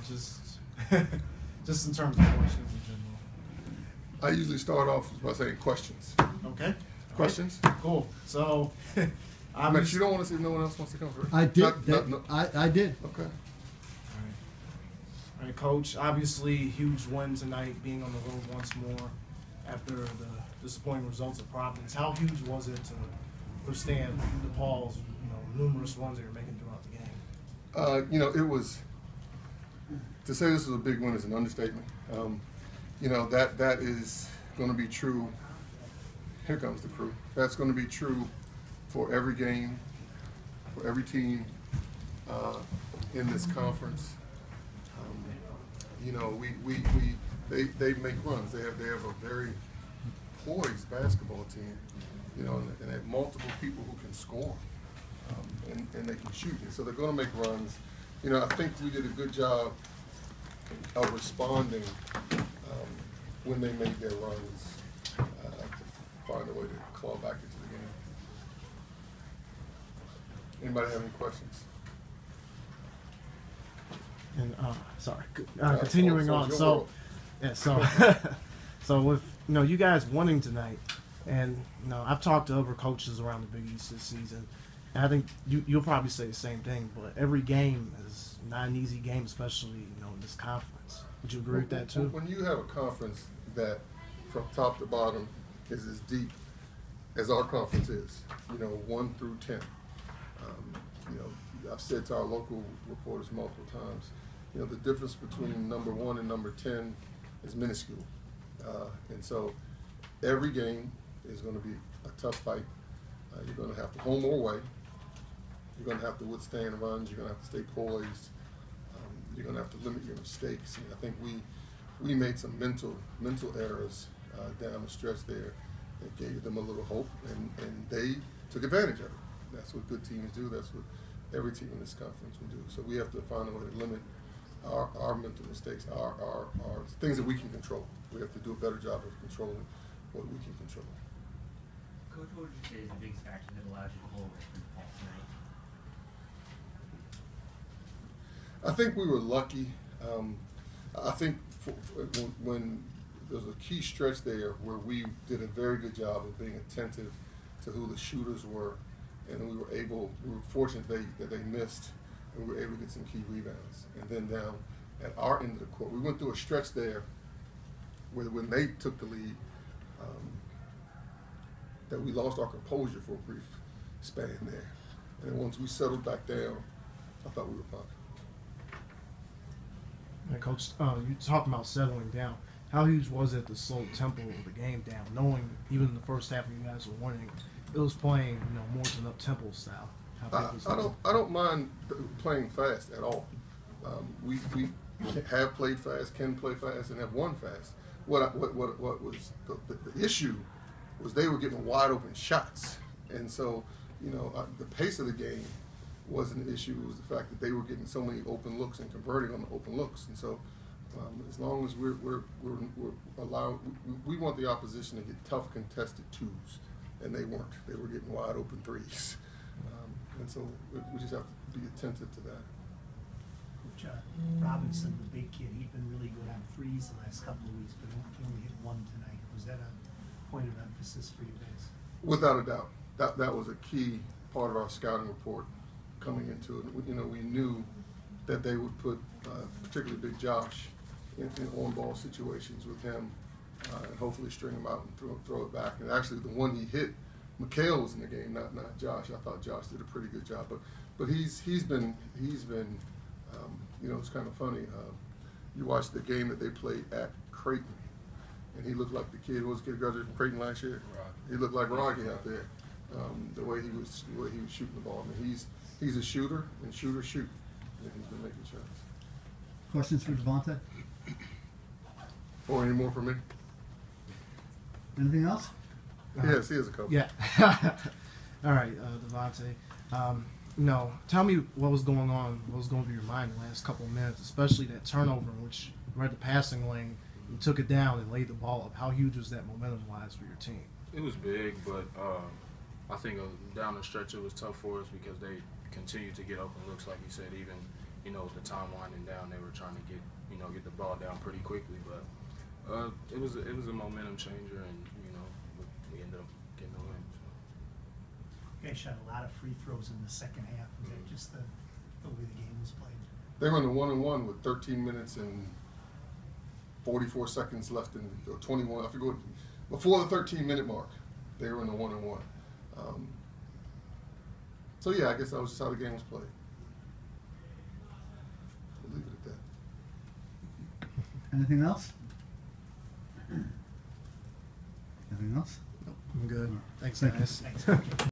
just just in terms of questions in general. I usually start off by saying questions. Okay. Questions? Right. Cool. So, Max, you don't want to see if no one else wants to come first? I did. I did. Okay. All right, Coach. Obviously, huge win tonight, being on the road once more after the disappointing results of Providence. How huge was it to withstand DePaul's numerous runs that you're making throughout the game? It was, to say this was a big win is an understatement. That is going to be true. Here comes the crew. That's going to be true for every game, for every team in this conference. They make runs. They have a very poised basketball team, and they have multiple people who can score, and they can shoot. And so they're going to make runs. I think we did a good job of responding when they made their runs to find a way to claw back into the game. Anybody have any questions? And continuing on. So with you guys winning tonight, and I've talked to other coaches around the Big East this season, and I think you'll probably say the same thing. But every game is not an easy game, especially in this conference. Would you agree with that too? When you have a conference that, from top to bottom, is as deep as our conference is, 1 through 10. I've said to our local reporters multiple times, the difference between number 1 and number 10 is minuscule. And so every game is going to be a tough fight. You're going to have to home or away. You're going to have to withstand runs. You're going to have to stay poised. You're going to have to limit your mistakes. And I think we made some mental errors down the stretch there that gave them a little hope, and they took advantage of it. That's what good teams do. That's what every team in this conference will do. So we have to find a way to limit our mental mistakes, our things that we can control. We have to do a better job of controlling what we can control. Coach, what would you say is the biggest factor that allowed you to hold through the ball tonight? I think we were lucky. I think when there was a key stretch there where we did a very good job of being attentive to who the shooters were, and we were fortunate that they missed, and we were able to get some key rebounds. And then down at our end of the court, we went through a stretch there where when they took the lead, that we lost our composure for a brief span there. And then once we settled back down, I thought we were fine. And Coach, you talking about settling down. How huge was it to slow the tempo of the game down, knowing even in the first half when you guys were winning, it was playing more than up tempo style? I don't mind playing fast at all. We have played fast, can play fast, and have won fast. What was the issue was they were getting wide open shots, and so the pace of the game wasn't an issue. It was the fact that they were getting so many open looks and converting on the open looks, and so as long as we're allowed, we want the opposition to get tough contested twos, and they weren't. They were getting wide open threes, and so we just have to be attentive to that. Coach Robinson, the big kid, he's been really good on threes the last couple of weeks, but he only hit one tonight. Was that a point of emphasis for you guys? Without a doubt, that was a key part of our scouting report coming into it. We knew that they would put particularly Big Josh in on-ball situations with him, and hopefully string him out and throw it back. And actually, the one he hit, Mikhail was in the game, not Josh. I thought Josh did a pretty good job, but he's been it's kind of funny. You watch the game that they played at Creighton, and he looked like the kid who graduated from Creighton last year. He looked like Rocky out there. The way he was shooting the ball. I mean, he's a shooter, and shooters shoot, and he's been making shots. Questions for Devontae? Or any more for me? Anything else? Yes, he has a couple. Yeah. All right, Devontae. Tell me what was going on, what was going through your mind the last couple of minutes, especially that turnover in which you read the passing lane, you took it down and laid the ball up. How huge was that momentum-wise for your team? It was big, but I think down the stretch it was tough for us because they continued to get open looks, like you said, even you know, with the time winding down, they were trying to get the ball down pretty quickly. But it was a momentum changer, and you know, we ended up getting the win. So. You guys shot a lot of free throws in the second half. Was that just the way the game was played? They were in the 1-and-1 with 13 minutes and 44 seconds left in, or 21. I forget what, before the 13-minute mark. They were in the 1-and-1. So yeah, I guess that was just how the game was played. We'll leave it at that. Anything else? Anything else? I'm good. Thanks, Thank you. guys. Thanks.